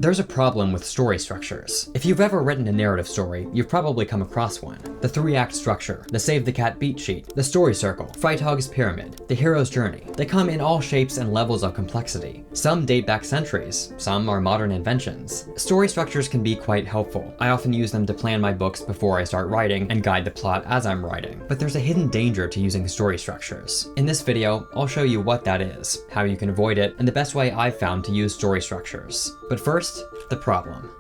There's a problem with story structures. If you've ever written a narrative story, you've probably come across one. The 3-act structure, the Save the Cat beat sheet, the story circle, Freitag's pyramid, the hero's journey. They come in all shapes and levels of complexity. Some date back centuries, some are modern inventions. Story structures can be quite helpful. I often use them to plan my books before I start writing and guide the plot as I'm writing. But there's a hidden danger to using story structures. In this video, I'll show you what that is, how you can avoid it, and the best way I've found to use story structures. But first, the problem.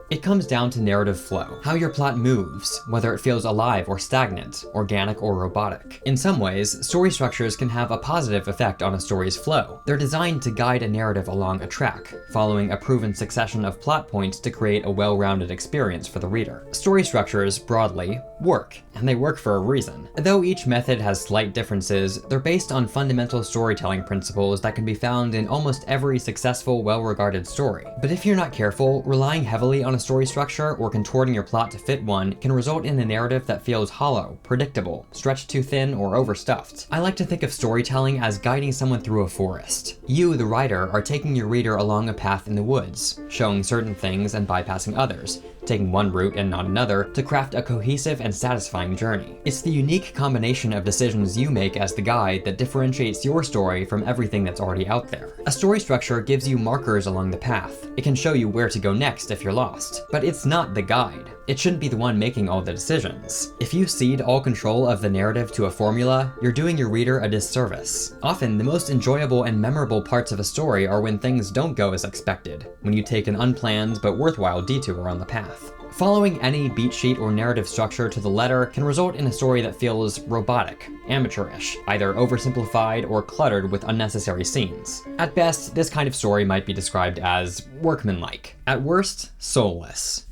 It comes down to narrative flow, how your plot moves, whether it feels alive or stagnant, organic or robotic. In some ways, story structures can have a positive effect on a story's flow. They're designed to guide a narrative along a track, following a proven succession of plot points to create a well-rounded experience for the reader. Story structures, broadly, work, and they work for a reason. Though each method has slight differences, they're based on fundamental storytelling principles that can be found in almost every successful, well-regarded story. But if you're not careful, relying heavily on a story structure or contorting your plot to fit one can result in a narrative that feels hollow, predictable, stretched too thin, or overstuffed. I like to think of storytelling as guiding someone through a forest. You, the writer, are taking your reader along a path in the woods, showing certain things and bypassing others, taking one route and not another to craft a cohesive and satisfying journey. It's the unique combination of decisions you make as the guide that differentiates your story from everything that's already out there. A story structure gives you markers along the path. It can show you where to go next if you're lost, but it's not the guide. It shouldn't be the one making all the decisions. If you cede all control of the narrative to a formula, you're doing your reader a disservice. Often, the most enjoyable and memorable parts of a story are when things don't go as expected, when you take an unplanned but worthwhile detour on the path. Following any beat sheet or narrative structure to the letter can result in a story that feels robotic, amateurish, either oversimplified or cluttered with unnecessary scenes. At best, this kind of story might be described as workmanlike. At worst, soulless.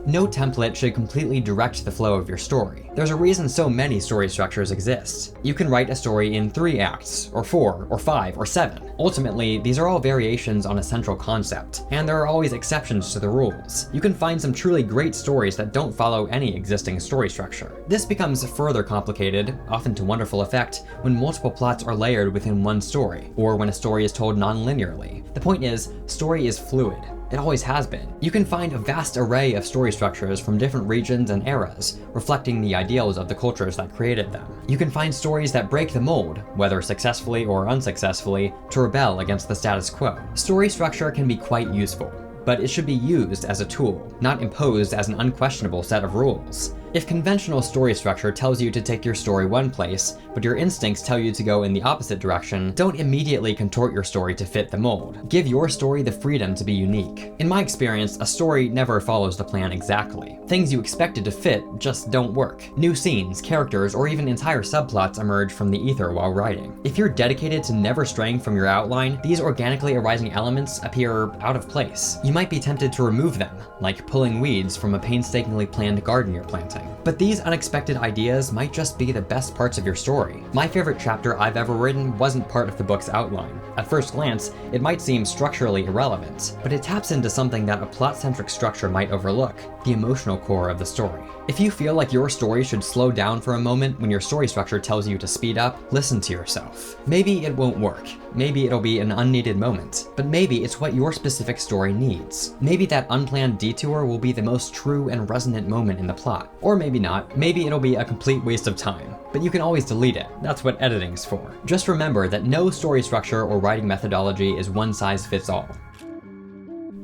No template should completely direct the flow of your story. There's a reason so many story structures exist. You can write a story in 3 acts, or 4, or 5, or 7. Ultimately, these are all variations on a central concept, and there are always exceptions to the rules. You can find some truly great stories that don't follow any existing story structure. This becomes further complicated, often to wonderful effect, when multiple plots are layered within one story, or when a story is told non-linearly. The point is, story is fluid. It always has been. You can find a vast array of story structures from different regions and eras, reflecting the ideals of the cultures that created them. You can find stories that break the mold, whether successfully or unsuccessfully, to rebel against the status quo. Story structure can be quite useful, but it should be used as a tool, not imposed as an unquestionable set of rules. If conventional story structure tells you to take your story one place, but your instincts tell you to go in the opposite direction, don't immediately contort your story to fit the mold. Give your story the freedom to be unique. In my experience, a story never follows the plan exactly. Things you expected to fit just don't work. New scenes, characters, or even entire subplots emerge from the ether while writing. If you're dedicated to never straying from your outline, these organically arising elements appear out of place. You might be tempted to remove them, like pulling weeds from a painstakingly planned garden you're planting. But these unexpected ideas might just be the best parts of your story. My favorite chapter I've ever written wasn't part of the book's outline. At first glance, it might seem structurally irrelevant, but it taps into something that a plot-centric structure might overlook: the emotional core of the story. If you feel like your story should slow down for a moment when your story structure tells you to speed up, listen to yourself. Maybe it won't work. Maybe it'll be an unneeded moment, but maybe it's what your specific story needs. Maybe that unplanned detour will be the most true and resonant moment in the plot. Or maybe not. Maybe it'll be a complete waste of time. But you can always delete it. That's what editing's for. Just remember that no story structure or writing methodology is one size fits all.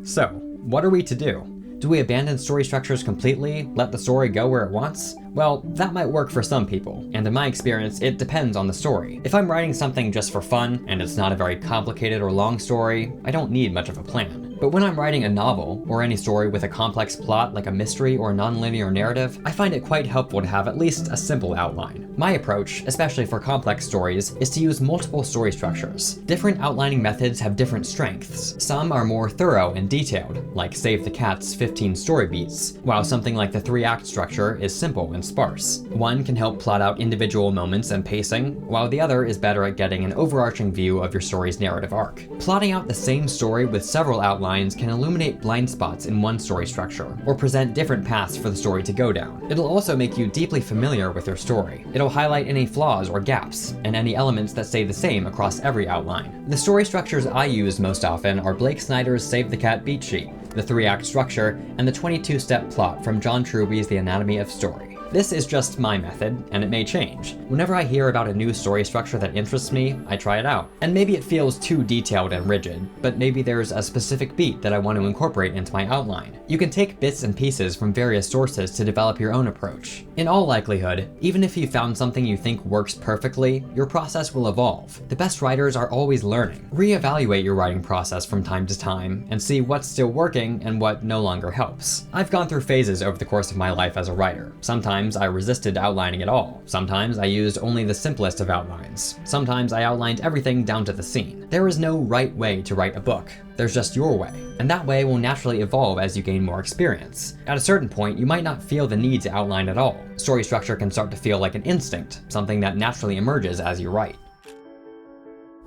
So, what are we to do? Do we abandon story structures completely, let the story go where it wants? Well, that might work for some people, and in my experience, it depends on the story. If I'm writing something just for fun, and it's not a very complicated or long story, I don't need much of a plan. But when I'm writing a novel, or any story with a complex plot like a mystery or non-linear narrative, I find it quite helpful to have at least a simple outline. My approach, especially for complex stories, is to use multiple story structures. Different outlining methods have different strengths. Some are more thorough and detailed, like Save the Cat's 15 story beats, while something like the 3-act structure is simple and sparse. One can help plot out individual moments and pacing, while the other is better at getting an overarching view of your story's narrative arc. Plotting out the same story with several outlines outlines can illuminate blind spots in one story structure, or present different paths for the story to go down. It'll also make you deeply familiar with your story. It'll highlight any flaws or gaps, and any elements that stay the same across every outline. The story structures I use most often are Blake Snyder's Save the Cat beat sheet, the 3-act structure, and the 22-step plot from John Truby's The Anatomy of Story. This is just my method, and it may change. Whenever I hear about a new story structure that interests me, I try it out. And maybe it feels too detailed and rigid, but maybe there's a specific beat that I want to incorporate into my outline. You can take bits and pieces from various sources to develop your own approach. In all likelihood, even if you found something you think works perfectly, your process will evolve. The best writers are always learning. Reevaluate your writing process from time to time and see what's still working and what no longer helps. I've gone through phases over the course of my life as a writer. Sometimes I resisted outlining at all. Sometimes I used only the simplest of outlines. Sometimes I outlined everything down to the scene. There is no right way to write a book. There's just your way. And that way will naturally evolve as you gain more experience. At a certain point, you might not feel the need to outline at all. Story structure can start to feel like an instinct, something that naturally emerges as you write.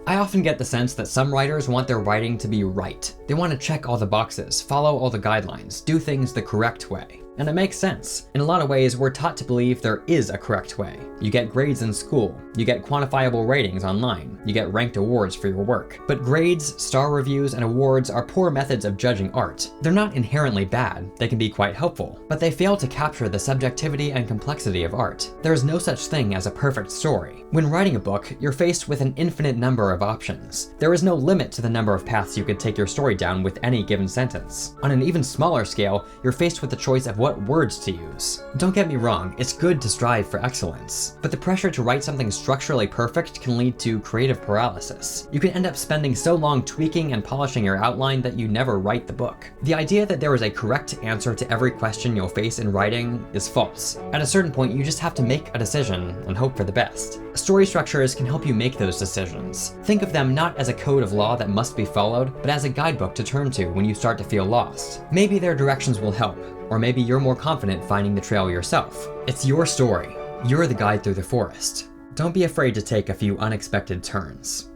I often get the sense that some writers want their writing to be right. They want to check all the boxes, follow all the guidelines, do things the correct way. And it makes sense. In a lot of ways, we're taught to believe there is a correct way. You get grades in school, you get quantifiable ratings online, you get ranked awards for your work. But grades, star reviews, and awards are poor methods of judging art. They're not inherently bad, they can be quite helpful, but they fail to capture the subjectivity and complexity of art. There is no such thing as a perfect story. When writing a book, you're faced with an infinite number of options. There is no limit to the number of paths you could take your story down with any given sentence. On an even smaller scale, you're faced with the choice of what words to use. Don't get me wrong, it's good to strive for excellence, but the pressure to write something structurally perfect can lead to creative paralysis. You can end up spending so long tweaking and polishing your outline that you never write the book. The idea that there is a correct answer to every question you'll face in writing is false. At a certain point, you just have to make a decision and hope for the best. Story structures can help you make those decisions. Think of them not as a code of law that must be followed, but as a guidebook to turn to when you start to feel lost. Maybe their directions will help, or maybe you're more confident finding the trail yourself. It's your story. You're the guide through the forest. Don't be afraid to take a few unexpected turns.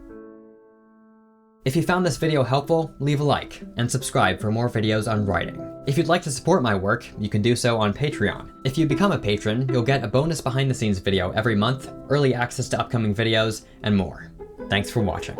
If you found this video helpful, leave a like and subscribe for more videos on writing. If you'd like to support my work, you can do so on Patreon. If you become a patron, you'll get a bonus behind the scenes video every month, early access to upcoming videos, and more. Thanks for watching.